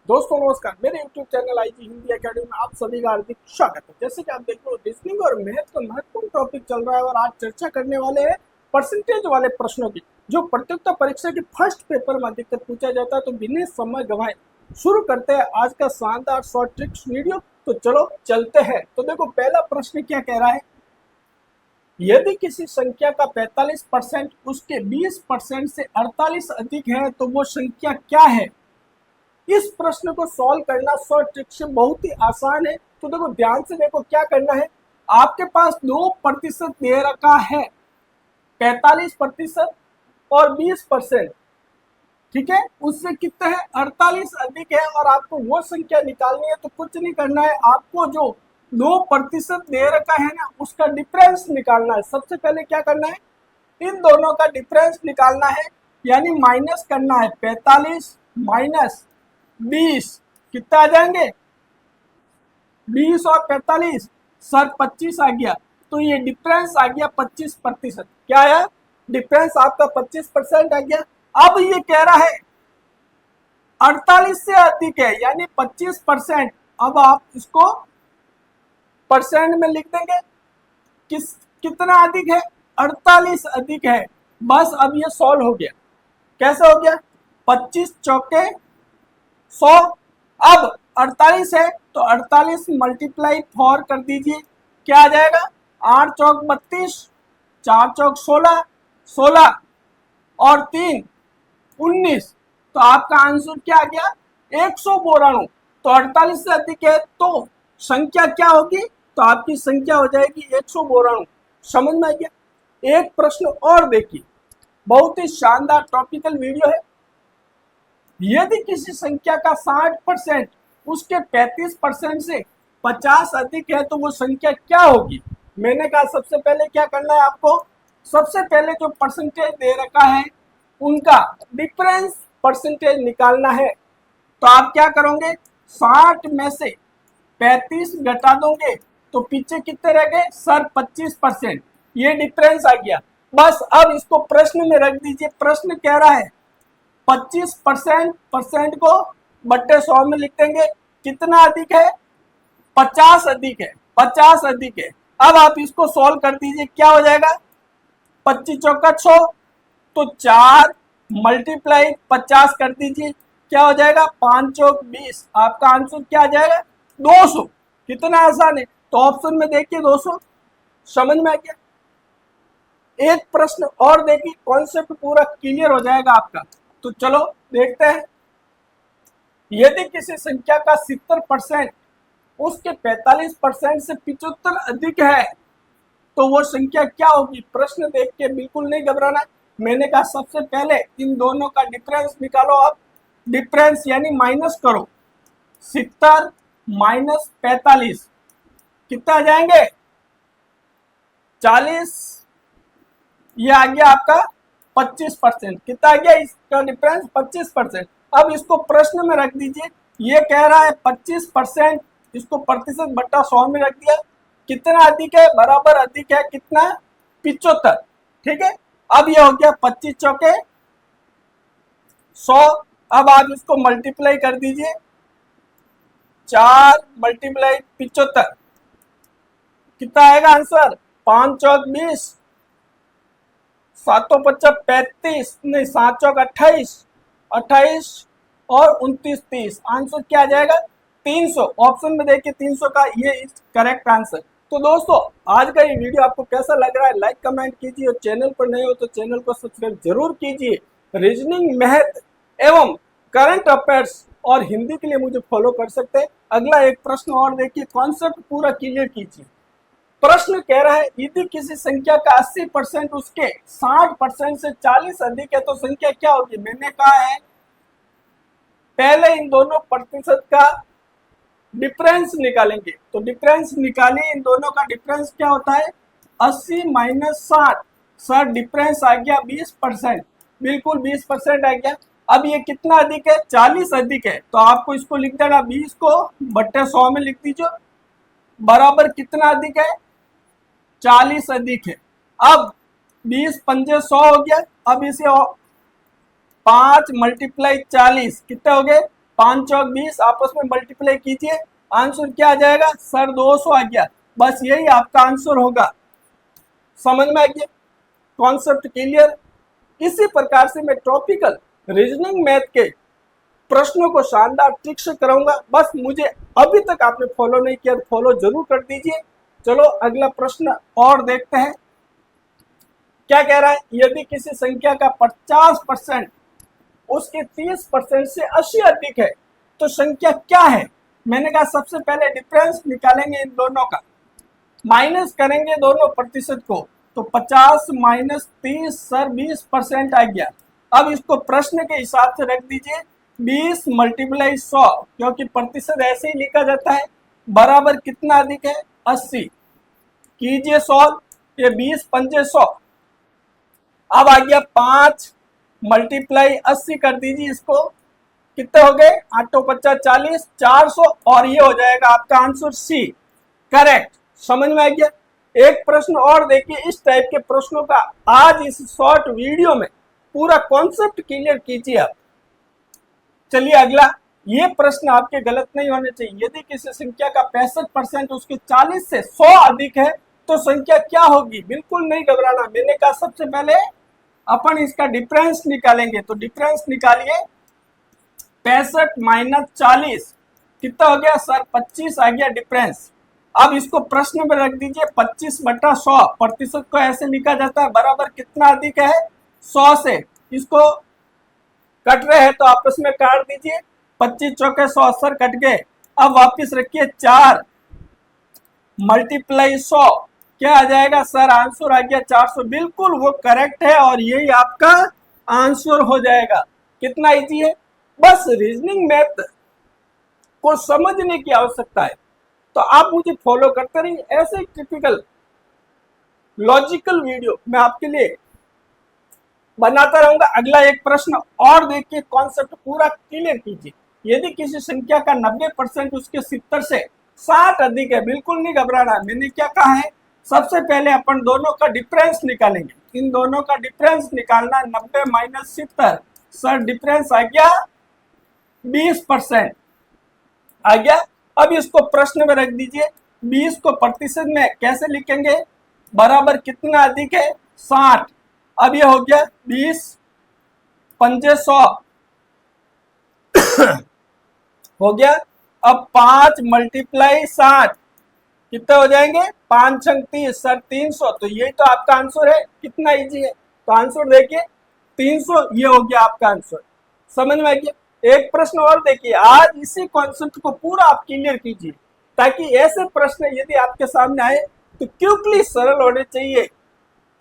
दोस्तों नमस्कार, मेरे YouTube channel IG Hindi academy में आप सभी का हार्दिक स्वागत है। जैसे कि आप देख रहे हो, रीजनिंग और मैथ का महत्वपूर्ण टॉपिक चल रहा है और आज चर्चा करने वाले हैं परसेंटेज वाले प्रश्नों की, जो प्रतियोगिता परीक्षा के फर्स्ट पेपर में अधिकतर पूछा जाता है। तो बिना समय गंवाए शुरू करते हैं आज का शानदार शॉर्ट ट्रिक्स वीडियो। तो चलो चलते हैं। तो देखो, पहला प्रश्न क्या कह रहा है, यदि किसी संख्या का 45% उसके 20% से 48 अधिक है तो वो संख्या क्या है। इस प्रश्न को सॉल्व करना शॉर्ट ट्रिक से बहुत ही आसान है। तो देखो, ध्यान से देखो क्या करना है। आपके पास 2% दे रखा है, 45% और 20%, ठीक है। उससे कितना है, 48 अधिक है और आपको वो संख्या निकालनी है। तो कुछ नहीं करना है, आपको जो 2% दे रखा है ना, उसका डिफरेंस निकालना है। सबसे पहले क्या करना है, इन दोनों का डिफरेंस निकालना है, यानी माइनस करना है। 45 माइनस 20 कितना आ जाएंगे, 20 और 45 सर 25 आ गया। तो ये डिफरेंस आ गया 25%। क्या आया, डिफरेंस आपका 25% आ गया। अब ये कह रहा है 48 से अधिक है, यानी 25%। अब आप इसको परसेंट में लिख देंगे, कितना अधिक है, 48 अधिक है। बस अब ये सॉल्व हो गया। कैसे हो गया, 25 चौके 100। अब 48 है तो 48 मल्टीप्लाई 4 कर दीजिए, क्या आ जाएगा, 8 चौक 32, 4 चौक 16, 16 और 3 19। तो आपका आंसर क्या आ गया, 192। तो 48 से अधिक है तो संख्या क्या होगी, तो आपकी संख्या हो जाएगी 192। समझ में आ गया। एक प्रश्न और देखिए, बहुत ही शानदार टॉपिकल वीडियो है। यदि किसी संख्या का 60% उसके 35% से 50 अधिक है तो वो संख्या क्या होगी। मैंने कहा सबसे पहले क्या करना है आपको, सबसे पहले जो परसेंटेज दे रखा है उनका डिफरेंस परसेंटेज निकालना है। तो आप क्या करोगे, 60 में से 35 घटा दोगे तो पीछे कितने रह गए सर, 25%। ये डिफरेंस आ गया। बस अब इसको प्रश्न में रख दीजिए। प्रश्न कह रहा है 25% को बट्टे 100 में लिख देंगे, कितना अधिक है, 50 अधिक है, 50 अधिक है। अब आप इसको सॉल्व कर दीजिए, क्या हो जाएगा, 25 चौका 100, तो 4 मल्टीप्लाई 50 कर दीजिए, क्या हो जाएगा, 5 चौक 20। आपका आंसर क्या आ जाएगा, 200। कितना आसान है। तो ऑप्शन में देखिए 200। समझ में आ गया। एक प्रश्न और देखिए, कॉन्सेप्ट पूरा क्लियर हो जाएगा आपका। तो चलो देखते हैं। यदि किसी संख्या का 70% उसके 45% से 75 अधिक है तो वो संख्या क्या होगी। प्रश्न देख के बिल्कुल नहीं घबराना। मैंने कहा सबसे पहले इन दोनों का डिफरेंस निकालो। आप डिफरेंस यानी माइनस करो, 70 माइनस 45 कितना आ जाएंगे, 40। ये आ गया आपका 25%। कितना आ गया, इसका डिफरेंस 25%। अब इसको प्रश्न में रख दीजिए। ये कह रहा है 25%, इसको प्रतिशत बट्टा 100 में रख दिया, कितना अधिक है, बराबर अधिक है कितना, 75। ठीक है। अब ये हो गया 25 चौके 100। अब आप इसको मल्टीप्लाई कर दीजिए, 4 मल्टीप्लाई 75 कितना आएगा आंसर, 5 चौक 20, 7 पच्चा 35, नहीं 7 चौक 28, 28 और 29 30। आंसर क्या आ जाएगा, 300। ऑप्शन में देखिए 300 का ये करेक्ट आंसर। तो दोस्तों, आज का ये वीडियो आपको कैसा लग रहा है, लाइक कमेंट कीजिए और चैनल पर नए हो तो चैनल को सब्सक्राइब जरूर कीजिए। रीजनिंग, मैथ एवं करंट अफेयर्स और हिंदी के लिए मुझे फॉलो कर सकते हैं। अगला एक प्रश्न और देखिए, कॉन्सेप्ट पूरा क्लियर कीजिए। प्रश्न कह रहा है यदि किसी संख्या का 80% उसके 60% से 40 अधिक है तो संख्या क्या होगी। मैंने कहा है पहले इन दोनों प्रतिशत का डिफरेंस निकालेंगे। तो डिफरेंस निकालिए, इन दोनों का डिफरेंस क्या होता है, 80 माइनस 60। सर डिफरेंस आ गया 20%, बिल्कुल 20% आ गया। अब ये कितना अधिक है, 40 अधिक है। तो आपको इसको लिख देना, 20 को बट्टे 100 में लिख दीजिए, बराबर कितना अधिक है, 40 अधिक है। अब 20 पंजे 100 हो गया। अब इसे 5 मल्टीप्लाई 40 कितने हो गए, 5 चौक 20, आपस में मल्टीप्लाई कीजिए, आंसर क्या आ जाएगा सर 200 आ गया। बस यही आपका आंसर होगा। समझ में आ गया, कॉन्सेप्ट क्लियर। इसी प्रकार से मैं टॉपिकल रीजनिंग मैथ के प्रश्नों को शानदार ट्रिक से कराऊंगा। बस मुझे अभी तक आपने फॉलो नहीं किया तो फॉलो जरूर कर दीजिए। चलो अगला प्रश्न और देखते हैं क्या कह रहा है। यदि किसी संख्या का 50% उसके 30% से 80 अधिक है तो संख्या क्या है। मैंने कहा सबसे पहले डिफरेंस निकालेंगे इन दोनों का, माइनस करेंगे दोनों प्रतिशत को, तो 50 माइनस 30 सर 20% आ गया। अब इसको प्रश्न के हिसाब से रख दीजिए, 20 मल्टीप्लाई 100, क्योंकि प्रतिशत ऐसे ही लिखा जाता है, बराबर कितना अधिक है 80। कीजिए सॉल्व, ये 20 पंजे 100। अब आ गया 5 मल्टीप्लाई 80 कर दीजिए, इसको कितने हो गए 8 50 40 400, और ये हो जाएगा आपका आंसर सी करेक्ट। समझ में आ गया। एक प्रश्न और देखिए, इस टाइप के प्रश्नों का आज इस शॉर्ट वीडियो में पूरा कॉन्सेप्ट क्लियर कीजिए आप। चलिए अगला, ये प्रश्न आपके गलत नहीं होने चाहिए। यदि किसी संख्या का 65% उसके 40 से 100 अधिक है तो संख्या क्या होगी। बिल्कुल नहीं घबराना। मैंने कहा सबसे पहले अपन इसका डिफरेंस निकालेंगे, तो डिफरेंस निकालिए, 65 माइनस 40 कितना हो गया सर 25 आ गया डिफरेंस। अब इसको प्रश्न में रख दीजिए, 25/100, प्रतिशत को ऐसे लिखा जाता है, बराबर कितना अधिक है 100 से। इसको कट रहे हैं तो आपस में काट दीजिए, 25 चौके 100 सर कट गए। अब वापिस रखिए 4 मल्टीप्लाई 100, क्या आ जाएगा सर आंसर आ गया 400। बिल्कुल वो करेक्ट है और यही आपका आंसर हो जाएगा। कितना इजी है, बस रीजनिंग मैथ को समझने की आवश्यकता है। तो आप मुझे फॉलो करते रहिए, ऐसे टिपिकल लॉजिकल वीडियो मैं आपके लिए बनाता रहूंगा। अगला एक प्रश्न और देखिए, कॉन्सेप्ट पूरा क्लियर कीजिए। यदि किसी संख्या का 90% उसके 70 से 60 अधिक है, बिल्कुल नहीं घबराना। मैंने क्या कहा है, सबसे पहले अपन दोनों का डिफरेंस निकालेंगे। इन दोनों का डिफरेंस निकालना, 90 माइनस 70 सर डिफरेंस आ गया 20% आ गया। अब इसको प्रश्न में रख दीजिए, 20 को प्रतिशत में कैसे लिखेंगे, बराबर कितना अधिक है 60। अब ये हो गया 20 पंजे 100 हो गया। अब 5 मल्टीप्लाई 60 कितने हो जाएंगे 5 छंग 30 सर 300। तो ये तो आपका आंसर है। कितना इजी है, तो आंसर देखिए 300, ये हो गया आपका आंसर। समझ में आ गया। एक प्रश्न और देखिए, आज इसी कॉन्सेप्ट को पूरा आप क्लियर कीजिए, ताकि ऐसे प्रश्न यदि आपके सामने आए तो क्विकली सरल होने चाहिए,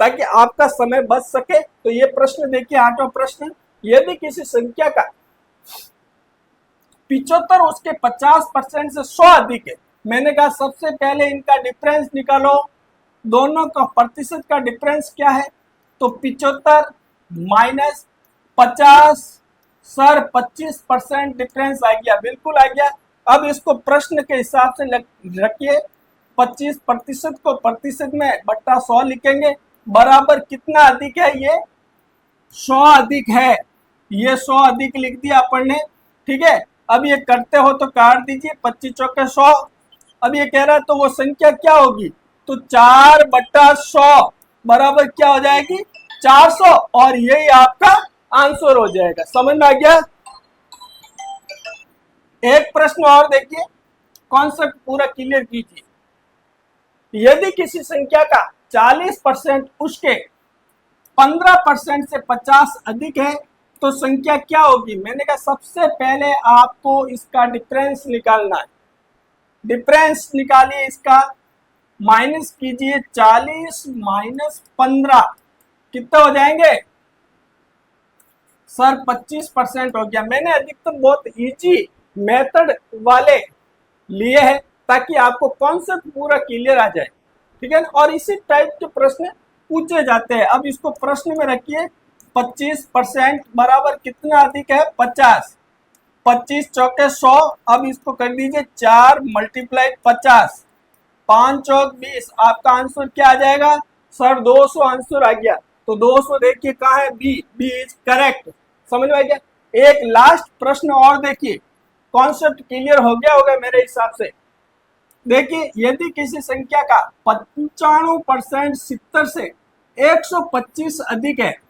ताकि आपका समय बच सके। तो ये प्रश्न देखिए, 8वां प्रश्न, यदि किसी संख्या का 75 उसके 50% से 100 अधिक है। मैंने कहा सबसे पहले इनका डिफरेंस निकालो, दोनों का प्रतिशत का डिफरेंस क्या है, तो 75 माइनस 50 सर 25% डिफरेंस आ गया, बिल्कुल आ गया। अब इसको प्रश्न के हिसाब से रखिए, 25% को प्रतिशत में बट्टा 100 लिखेंगे, बराबर कितना अधिक है, ये 100 अधिक है। ये 100 अधिक लिख दिया अपन ने, ठीक है। अब ये करते हो तो काट दीजिए, 25 चौके 100। अब ये कह रहा है तो वो संख्या क्या होगी, तो 4/100 बराबर क्या हो जाएगी 400, और यही आपका आंसर हो जाएगा। समझ में आ गया। एक प्रश्न और देखिए, कॉन्सेप्ट पूरा क्लियर कीजिए। यदि किसी संख्या का 40% उसके 15% से 50 अधिक है तो संख्या क्या होगी। मैंने कहा सबसे पहले आपको इसका डिफरेंस निकालना है। डिफरेंस निकालिए, इसका माइनस कीजिए, 40 माइनस 15 कितने हो जाएंगे सर 25% हो गया। मैंने अधिकतम बहुत इजी मेथड वाले लिए हैं, ताकि आपको कॉन्सेप्ट पूरा क्लियर आ जाए, ठीक है ना। और इसी टाइप के प्रश्न पूछे जाते हैं। अब इसको प्रश्न में रखिए, 25% बराबर कितना अधिक है 50, 25 चौके 100। अब इसको कर दीजिए 4 मल्टीप्लाई 50, 5 चौक 20। आपका आंसर क्या आ जाएगा सर 200 आंसर आ गया। तो 200 देखिए कहाँ है, बी इज करेक्ट। समझ में आ गया। एक लास्ट प्रश्न और देखिए, कॉन्सेप्ट क्लियर हो गया होगा मेरे हिसाब से। देखिए, यदि किसी संख्या का 95% 70 से 125 अधिक है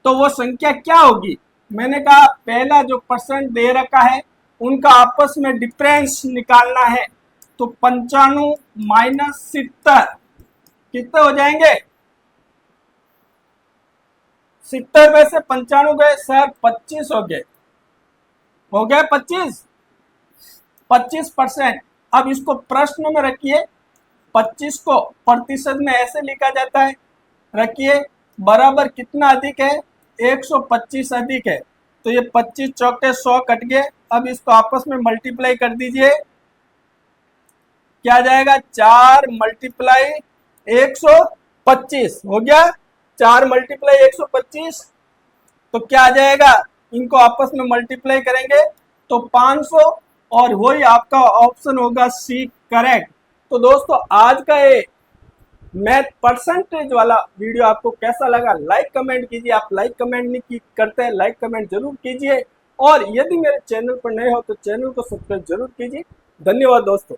तो वो संख्या क्या होगी। मैंने कहा पहला जो परसेंट दे रखा है उनका आपस में डिफरेंस निकालना है, तो 95 माइनस 70 कितने हो जाएंगे। 70 में से 95 गए सर, 25 हो गए 25%। अब इसको प्रश्न में रखिए, 25 को प्रतिशत में ऐसे लिखा जाता है, रखिए बराबर कितना अधिक है, 125 अधिक है, तो ये 25 चौके 100 कट गए। अब इसको आपस में मल्टीप्लाई कर दीजिए, क्या आ जाएगा, 4 मल्टीप्लाई 125 हो गया, 4 मल्टीप्लाई 125 तो क्या आ जाएगा, इनको आपस में मल्टीप्लाई करेंगे तो 500 और वही आपका ऑप्शन होगा सी करेक्ट। तो दोस्तों आज का ये मैथ परसेंटेज वाला वीडियो आपको कैसा लगा, लाइक कमेंट कीजिए। आप लाइक कमेंट नहीं करते हैं, लाइक कमेंट जरूर कीजिए, और यदि मेरे चैनल पर नए हो तो चैनल को सब्सक्राइब जरूर कीजिए। धन्यवाद दोस्तों।